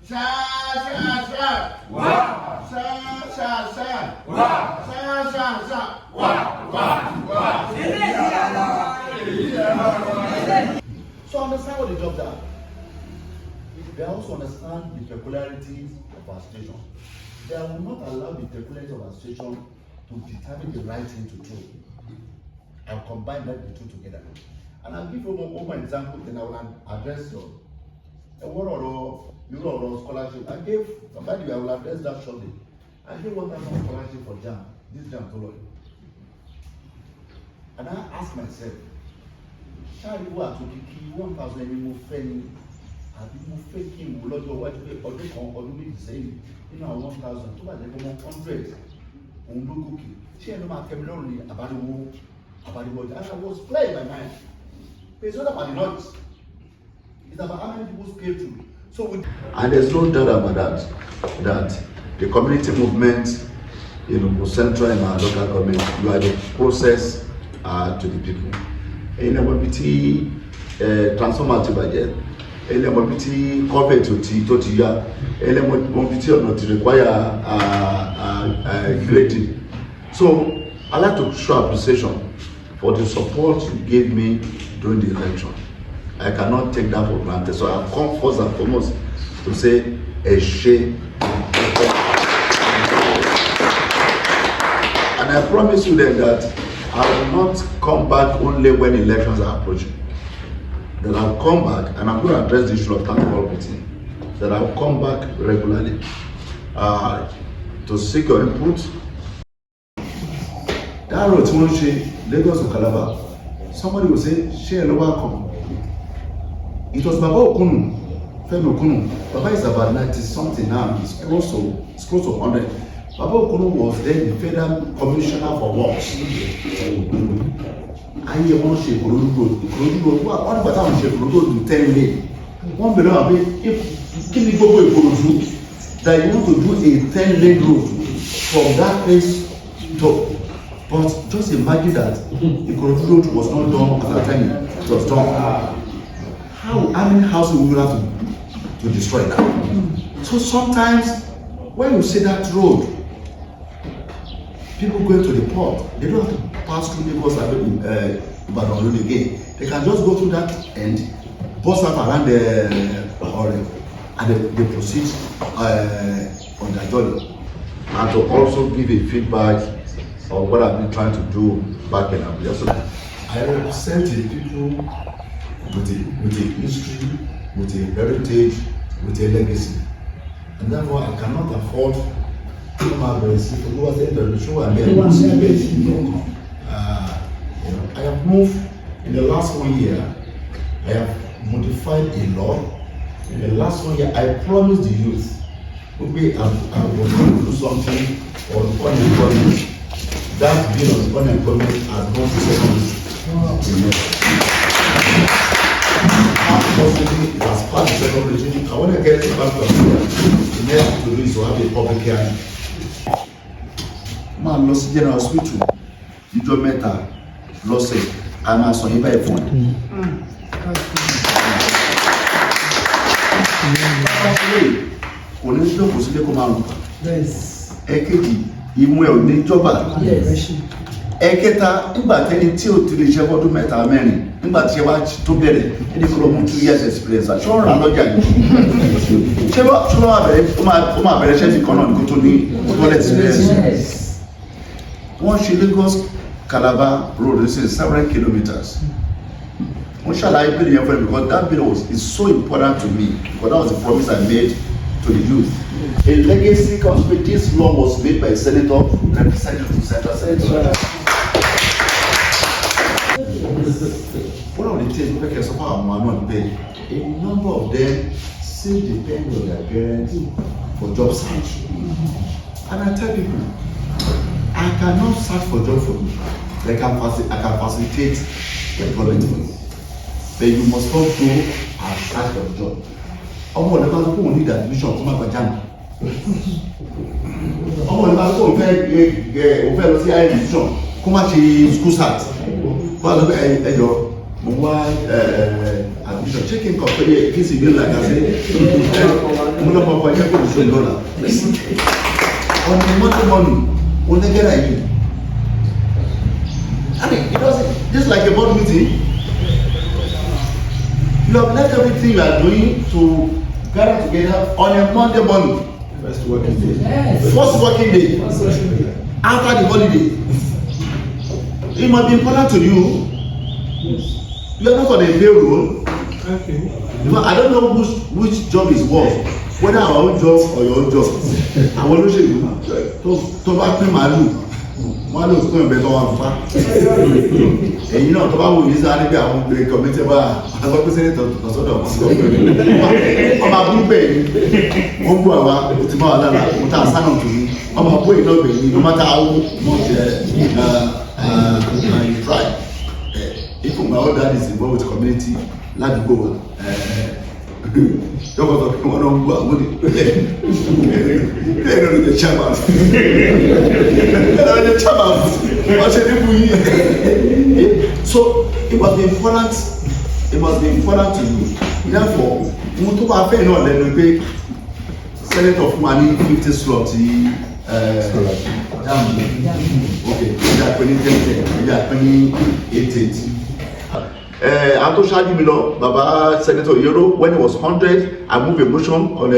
So understand what the jobs are. They also understand the peculiarities of our situation. They will not allow the peculiarities of our situation to determine the right thing to do. I'll combine that the two together. And I'll give you one more example, then I will address your scholarship. I gave, by the way, I will address that shortly. I gave 1,000 scholarship for JAM, this JAM Tolo. And I asked myself, shall you want to keep 1,000 any more friendly? Have you moved faking? Will you watch the other saying, you know, 1,000, 200, cookie. She had no more only about the war, and I was playing my mind. It's not about the noise. It's about how many people scale through. And there's no doubt about that the community movement in Ogun Central and our local government, you are the closest to the people. In a mobility transformative budget, in a mobility corporate to ya, in a mobility or not require grading. So I'd like to show appreciation for the support you gave me during the election. I cannot take that for granted. So I've come first and foremost to say a shame. And I promise you then that I will not come back only when elections are approaching. That I'll come back and I'm going to address the issue of town hall meeting. That I'll come back regularly to seek your input. That road to Lagos to Calabar, somebody will say, share no welcome. It was Baba Okunu, Femi Okunu. Baba is about 90 something now, it's close to 100. Baba Okunu was then the federal commissioner for works. I hear one shape Ikorodu Road. One but I'm shape Ikorodu to 10 lane. One below if give me go Ikorodu that you want to do a 10 lane road from that place to. But just imagine that Ikorodu Road was not done at that time it was done. How many houses we will have to destroy now? So sometimes when you see that road, people going to the port, they don't have to pass through Lagos Ibadan Road again. They can just go through that end, bust up around the and they proceed on their journey. And to also give a feedback of what I've been trying to do back in Abuja. So I represent the people with a history, with a heritage, with a legacy. And therefore I cannot afford to have a single the show and I have moved in the last 1 year. I have modified a law. In the last 1 year, I promised the youth maybe I was going to do something on unemployment. That bill on unemployment has gone to second. Unfortunately, it has passed the second regime. I want to get it back to the next to do is to have a public hearing. Man, lost general hospital. You don't matter. Lost it. I'm a son by phone. Onídìí kò sílé kó máa rùn. Ẹ̀kejì ìmú ẹ̀ ò ní jọba. Ẹ̀kẹta nígbà tẹ́ni tí ò ti lè ṣe ọdún mẹ́ta mẹ́rin nígbà tí ẹ wá tó bẹ̀rẹ̀ ẹni kò lọ mú 2 years experience àṣọ ọ̀rọ̀ àlọ́jà yìí. Ṣé ó máa bẹ̀rẹ̀ ṣẹ́ẹ̀tì kan náà ní kó tó ní toilet experience? Wọ́n ṣe Lagos Calabar road this is 7 kilometers. Wọ́n ṣàlàyé bill yẹn fún mi because that bill is so important to me because that was the promise I made to the youth. A legacy comes with this law was made by a senator representing the Central Senatorial. One of the things we can support our not pay. A number of them still depend on their parents for job search. And I tell people, I cannot search for job for you. I can facilitate employment for you. But you must not go and search for a job. Ọmọ ọ̀dọ́ bá tó kó ní admission kó má gba JAMB. Ọmọ ọ̀dọ́ bá tó kó fẹ́ lọ sí higher institution kó má ṣe school start. Fún àlọ́ ẹ̀yọ mo wá chicken coffee here, kiss you like I say. On the money, when they get at you. I mean, it doesn't, just like a board meeting, you have left everything you are doing to gather together on a Monday morning. First working day. Yes. First working day. After the holiday. It might be important to you. Yes. You are not on a payroll. Okay. I don't know which job is worse, whether our own job or your own job. I want to show you. To back me malu. Malu is going better one far. And you know, to back with this, I think I won't be committed. I was president to sort of. I'm a blue bay. One boy, what's about that? What I stand on to me. I'm a boy, no matter how much you try. If my own dad is involved with the community, let go. Don't go to one on one. The chairman. The chairman. So it must be important. It must be important to you. Therefore, we to have fair no then we pay Senate of money 50 slots. Okay, we are 2010, we are 2018. After Shadi Milo, Baba Senator Yoro, when it was 100, I moved a motion on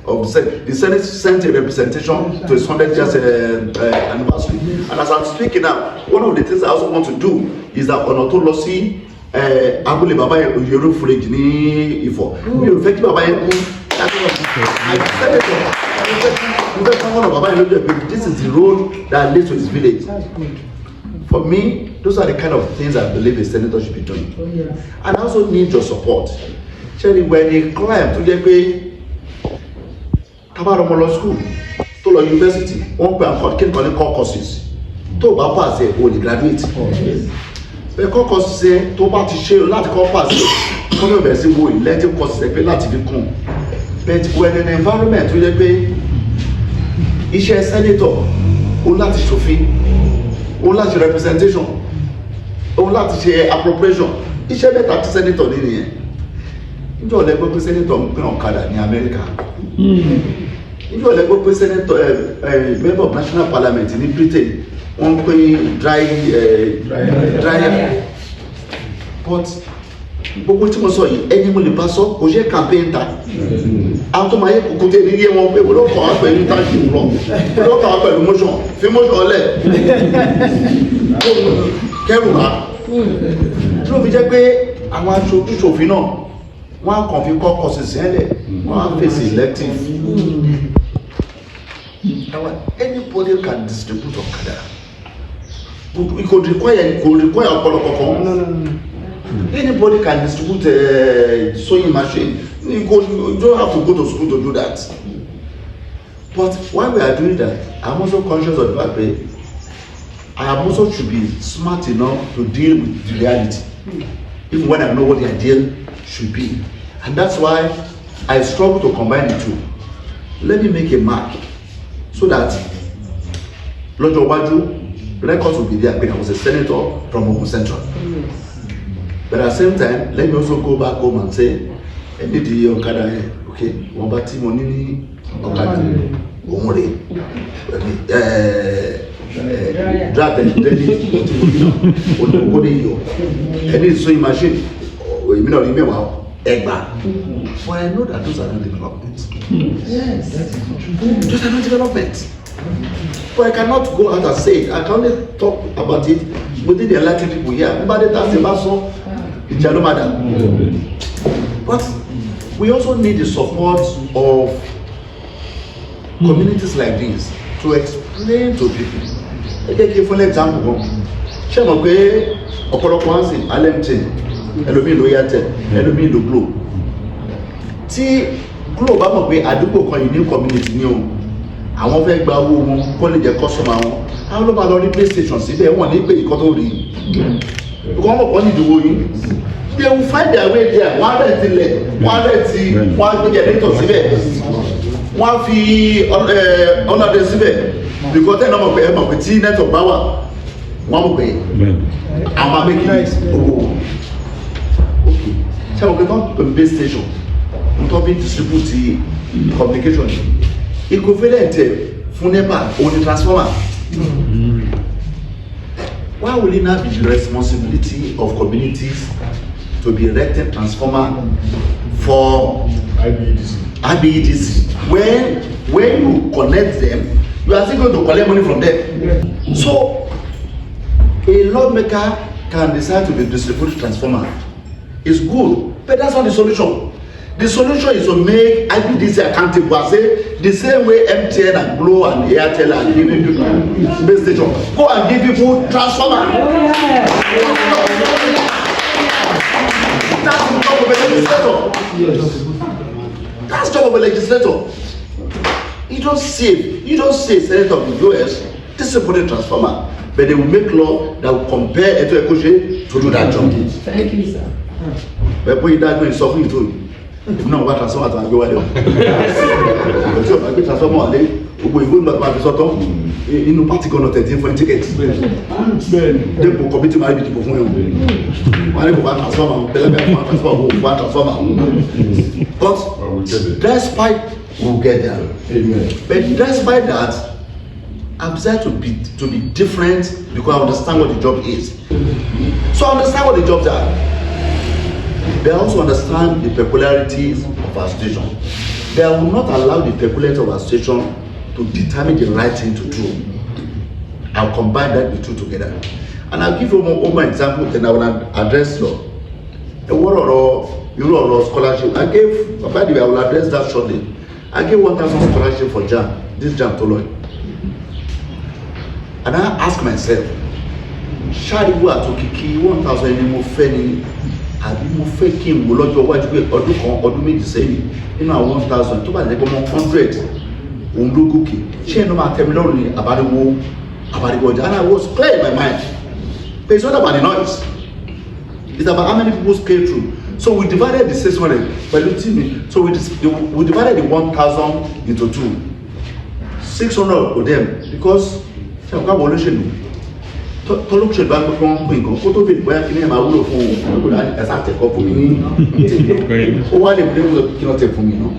of the Senate sent a representation to his 100 years anniversary. And as I'm speaking now, one of the things I also want to do is that on Otolosi, Abule Baba Yoro Furejini Ifo. We effect Baba Yoro. This is the road that leads to his village. For me, those are the kind of things I believe a senator should be doing. Oh, yeah. And I also need your support. Cherry, when they climb to the way, Tabaromolo School, to the university, one can call courses. To Baba say, oh, the graduate. The courses say, to Bati share, not call pass. Come over, say, oh, let him courses, they pay lot to come. But when an environment, we pay, is a senator, who not Sophie. Ó láti representation, ó láti ṣe appropriation. Iṣẹ́ mẹ́ta tí senator ní nìyẹn. Níjọ́ lẹ́gbẹ́ pé senator ń pín ọ̀kadà ní Amẹ́ríkà. Níjọ́ lẹ́gbẹ́ pé senator member of national parliament ní Britain wọ́n ń pín dryer. But gbogbo tí mo sọ yìí ẹni mo lè bá sọ kò ṣe campaign ta. Àwọn tó máa yẹ kókó tẹ nílé wọn pé wọ́n kọ́ wá pẹ̀lú táàkì lọ wọ́n kọ́ wá pẹ̀lú motion fi motion lẹ̀ kẹrù wá. Tí ó fi jẹ́ pé àwọn aṣòfin náà wọ́n á kàn fi kọ́ kọ́sìsì ẹ̀lẹ̀ wọ́n á fèsì elective. Anybody can distribute ọ̀kadà. It could require ọ̀pọ̀lọpọ̀ kan. Anybody can distribute a sewing machine. You don't have to go to school to do that. But while we are doing that, I'm also conscious of the fact that I am also should be smart enough to deal with the reality, even when I know what the ideal should be. And that's why I struggle to combine the two. Let me make a mark so that Lọ́jọ́ iwájú records will be there. I was a senator from Ogun Central. But at the same time, let me also go back home and say, I need the Okada here. Okay, one bá tí mo ní Okada, òun rè, drag them, any sewing machine, èmi náà rí mẹ́wàá ẹgbàá. But I know that those are not developments. Yes, those are not developments. But I cannot go out and say it. I can only talk about it within the elected people here. Nobody does the maso. It doesn't matter. But we also need the support of communities like this to explain to people. Let me give you an example. Ṣé mo pé ọ̀pọ̀lọpọ̀ wá sí LMT, ẹlòmíì ló Airtel, ẹlòmíì ló Glo. Tí Glo bá mọ̀ pé àdúgbò kan yìí ní community ní o, àwọn fẹ́ gba owó wọn kó lè jẹ́ customer wọn, àwọn ló máa lọ rí PlayStation síbẹ̀ wọ́n ní pé ìkọ́ tó rí. Because wọ́n mọ̀ ní ìdúró yìí. They will find their way there. Wọ́n á rẹ̀ tilẹ̀, wọ́n á rẹ̀ ti, wọ́n á gbé generator síbẹ̀, wọ́n á fi ọ̀nàdẹ síbẹ̀. Because tẹ́ ẹ̀ náà mọ̀ pé ẹ mọ̀ pé tí network bá wà, wọ́n mọ̀ pé àwọn amẹ́kì owó. ṣé o kò tán base station n tó bí distribute communication equivalent fún NEPA only transformer. Why will it not be the responsibility of communities to be erecting transformer for IBEDC? When you connect them, you are still going to collect money from them. So a lawmaker can decide to distribute transformer. It's good, but that's not the solution. The solution is to make IBEDC accountable. I say the same way MTN and Glo and Airtel are giving people base station. Go and give people transformer. That's the job of a legislator. That's the job of a legislator. You don't say Senator of the US distribute transformer, but they will make law that will compare Eto Ekoshe to do that job. Thank you, sir. But put that when suffering to you. If not, what transformer to go there? But you have transformer there. We will not have sort in no particular 13 for tickets. Then will commit to my people for you. Why go back transformer? But despite we'll get there. Amen. But despite that, I've decided to be different because I understand what the job is. So I understand what the jobs are. They also understand the peculiarities of our station. They will not allow the peculiarities of our station to determine the right thing to do. I'll combine that the two together. And I'll give you one example, then I will address law. A word or scholarship. I gave, by the way, I will address that shortly. I gave 1,000 scholarship for JAM, this JAM Toloi. And I ask myself, Sharibu Atokiki 1,000 anymore feni. Àbí mo fẹ́ kí n wò lọ́jọ́ iwájú pé ọdún kan ọdún méjì sẹ́yìn nínú àwọn 1,000 tó bá lè gbọ́mọ 100 òun ló gòkè ṣé ẹnu máa tẹ̀mí lọ́rùn ní àbáríwó ọjà. And I was clear in my mind, but it's not about the noise, it's about how many people scale through. So we divided the 600 so we divided the 1,000 into two. 600 of them because ṣe àkókò àwọn olóṣèlú tọ́lú ṣe bá gbogbo wọn pín nǹkan kó tó bèèrè bóyá kí ní ẹ̀ máa wúlò fún òun ẹ̀sà àtẹ̀kọ́ fún mi ní tèmi ó wá lè bí lè kí wọ́n tẹ̀ fún mi náà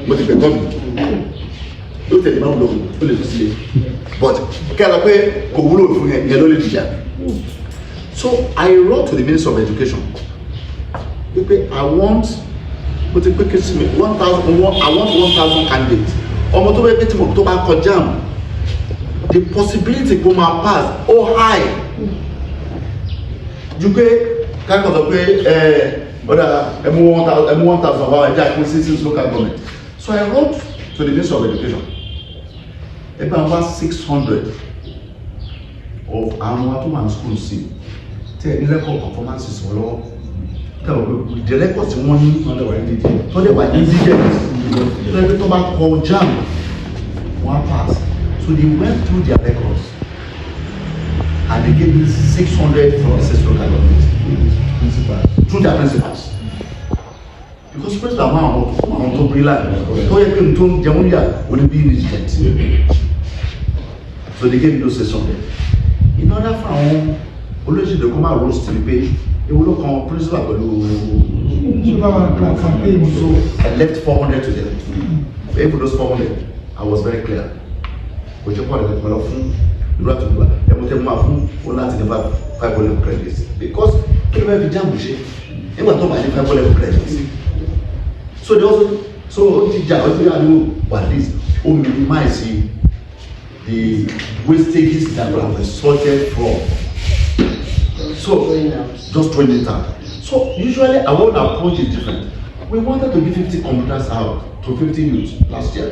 mo ti pẹ̀tọ́ mi ó tẹ̀lé máa wúlò ó lè tún sílé but kí a lọ pé kò wúlò fún yẹn ló lè dìjà. So I wrote to the Minister of Education pé I want mo ti pé kí sí mi 1,000 candidates ọmọ tó bẹ́ẹ̀ pé tí mo tó bá kọjá the possibility to my pass high. You pay kind of pay M1,000 local government. So I wrote to the Minister of Education about 600 of our two schools see. Tell the record performances for all. The records one so they were easy. So every time call jam one pass. So they went through their records and they gave me 600 from SS local government through their principals. Because principal man to bring life, so you can turn Jamunia will be indigent. So they gave me those 600. In order for home, always the command rules to be paid. They will look on principal. So I left 400 to them. Pay for those 400. I was very clear. But you call it fún ìlú àtúndùbà ẹmọtẹ máa fún ó láti ní 5 level credits because kí ló fi jáàmù ṣe nígbà tó máa ní 5 level credits. So they also ó ti jà ó ti rí àdúgbò at least ó minimize the wastages that were resulted from just 20 times. So usually our approach is different. We wanted to give 50 computers out to 50 youths last year.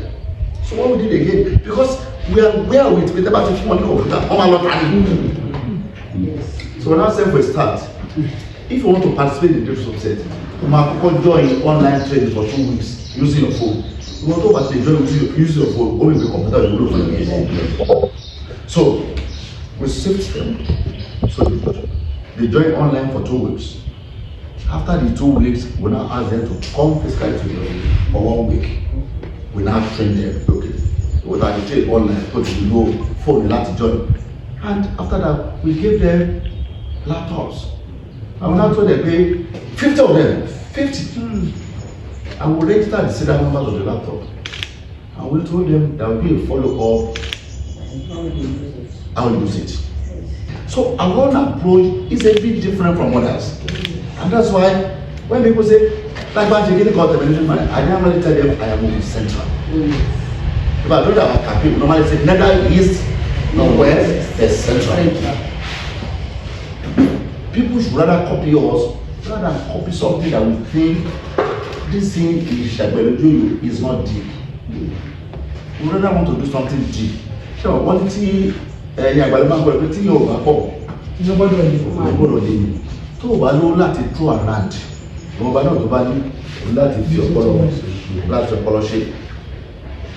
So what we did again, because we are with about 50 computer on our planning. So we're now saying for a start, if you want to participate in the subset, you might join online training for 2 weeks using your phone. You want to join using your phone, only the computer you look for again. So we shift them. So they join online for 2 weeks. After the 2 weeks, we now ask them to come physically to you for 1 week. We now train them. Okay, without the trade online, put the low phone, they have to join. And after that, we gave them laptops. I will now told them, pay 50 of them, 50. I will register the serial numbers of the laptop. And we told them there will be a follow-up. I will use it. So our own approach is a bit different from others. And that's why when people say, like I didn't normally tell them I am Ogun Central. If I don't have a campaign, normally say neither east nor west, there's central. People should rather copy us rather than copy something that we think this thing is not deep. We rather want to do something deep. So one thing tó o bá lówó láti throw around mo bá náà tó bá ní láti fi ọpọlọ ṣe.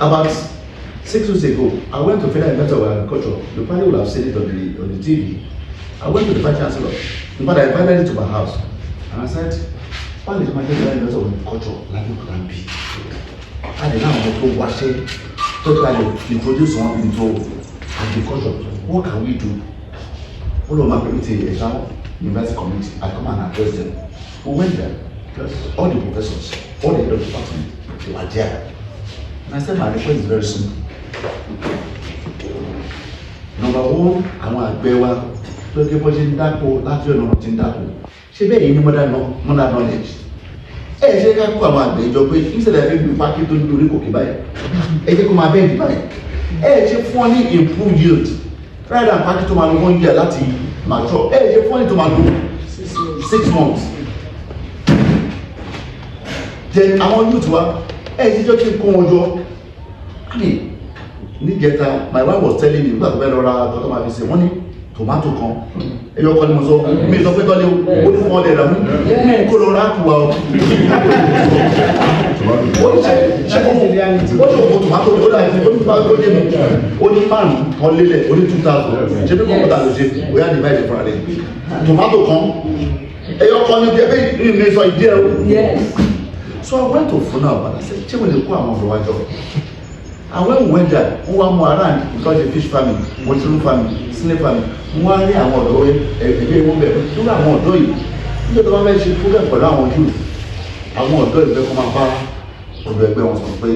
About 6 weeks ago, I went to Federal University of Agriculture. You probably will have seen it on the TV. I went to the Vice Chancellor. In fact, I invited him to my house, and I said, "Why is my Federal University of Agriculture like it can be?" I did not want to wash it. To introduce someone into agriculture. What can we do? All of my community, university community, I come and address them. We went there. All the professors, all the head of department, they were there. And I said, my request is very simple. Number one, I want to wa tó ké bó ṣe ń dáko láti ọ̀nà tí ń dáko. Ṣé bẹ́ẹ̀ yìí ni modern knowledge? Ṣé ká kó àwọn àgbẹ̀ ìjọ pé instead of every pákí tó ní orí kòkè báyìí, ẹ jẹ́ kó máa bẹ́ẹ̀ dì báyìí. Ṣé fún ọ ní improved yield rather than pákí tó máa lo 1 year láti mature. Ṣé fún ọ ní tó máa lo 6 months. Then àwọn youth wa ṣe jọ kí n kó wọn jọ. Níjẹta, my wife was telling me nígbà tó fẹ́ lọ ra tọ́tọ́ máa fi ṣe wọ́n ní tomato kan ẹyọ kan ni mo sọ mi sọ pé tọ́lé o ní fún ọdẹ rẹ mú kó lọ rà kú wa o. Ó ní òkú tomato ó dà ní tomato dé mi ó ní pan kan lélẹ̀ ó ní 2,000 ṣé bí kọ́ńtà ló ṣe ó yà divide fúnra rẹ̀ tomato kan ẹyọ kan ní bí mi sọ ìdí ẹ o. So I went to Funab and I said, "Che we dey ko àwọn ọ̀dọ́ wa jọ." And when we went there, we were more around because the fish farming, mushroom farming, snail farming. We were ní àwọn ọ̀dọ́ ẹgbẹ́ wọn bẹ̀rẹ̀ tó àwọn ọ̀dọ́ yìí. Nígbà tó bá fẹ́ ṣe program pẹ̀lú àwọn youth, àwọn ọ̀dọ́ ìgbẹ́ kọ́ máa bá ọ̀dọ́ ẹgbẹ́ wọn sọ pé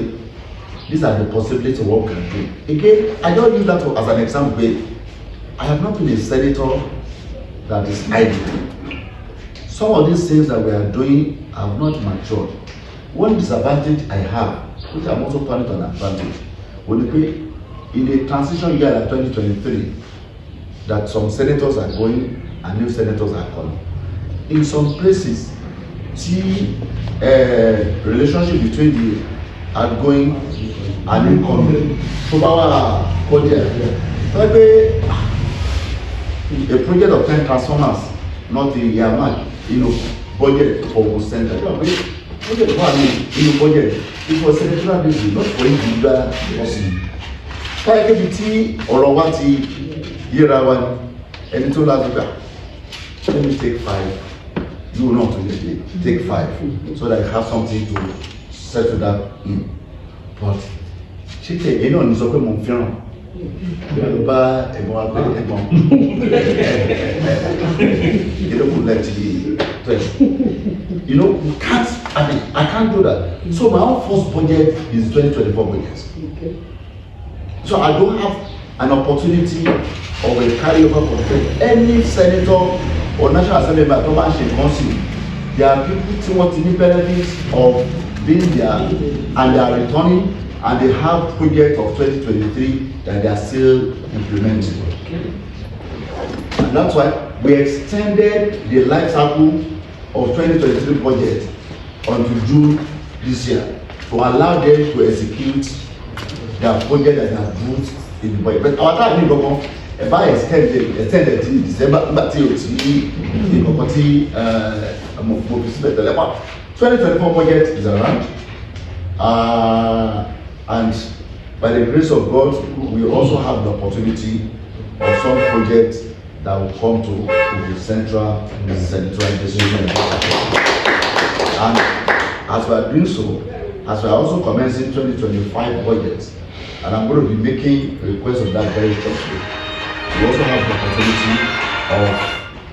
these are the possibilities of what we can do. Again, I don't use that as an example. I have not been a senator that is idle. Some of these things that we are doing have not matured. One disadvantage I have, which I'm also planning to an advantage, will be in the transition year like 2023, that some senators are going and new senators are coming. In some places, the relationship between the outgoing and incoming, so our project, a project of 10 transformers, not the Yaman, budget for Ogun Central. Budget for budget. It was senatorial business, not for individual person. Káyọ̀kẹ́ tí ọ̀rọ̀ wa ti yíra wa ni ẹni tó lágbègbè. Let me take 5. You will not take 5 so that I have something to settle that in. But ṣé tẹ ẹ̀yin náà ní sọ pé mo ń fẹ́ràn. Bá ẹ̀gbọ́n wa pé ẹ̀gbọ́n. Ìdókòwò lẹ́tì you know, I can't do that. So my own first budget is 2024 budget. Okay. So I don't have an opportunity of a carryover contract. Any senator or national assembly member to manage a council, there are people who want the benefits of being there and they are returning and they have projects of 2023 that they are still implementing. Okay. And that's why we extended the life cycle of 2023 budget until June this year to allow them to execute their project that they have put in the budget. But our time is going to extended till December, but till 2024 budget is around, and by the grace of God, we also have the opportunity of some projects that will come to the Central Senatorial District. And as we are doing so, as we are also commencing 2025 budgets, and I'm going to be making requests of that very shortly, we also have the opportunity of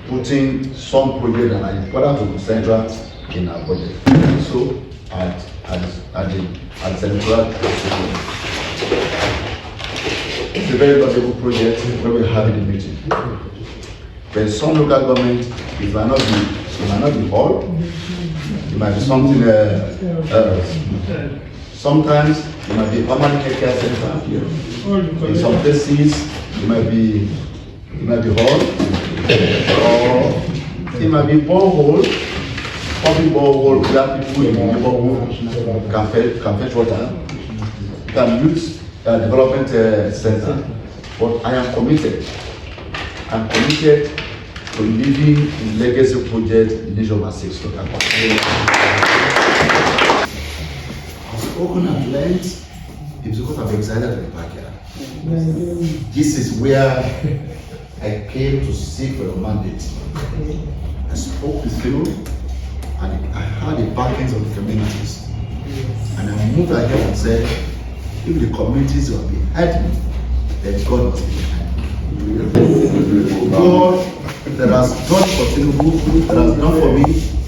putting some projects that are important to the Central in our budget. So at the Senatorial District, it's a very laudable project where we're having a meeting. But some local government, it might not be all. It might be something else. Sometimes it might be a permanent care center. In some places, it might be hall, or it might be borehole, public borehole where people in the neighborhood can fetch water, can use development center. But I am committed. I'm committed to living in legacy project in each of our 6 local governments. I've spoken at length. It's because I'm excited to be back here. This is where I came to seek for a mandate. I spoke with you, and I had the backings of the communities. And I moved ahead and said, if the communities will be behind me, then God must be behind me. God that has done for Tinubu, that has done for me,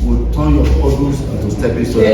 will turn your struggles into stepping stones.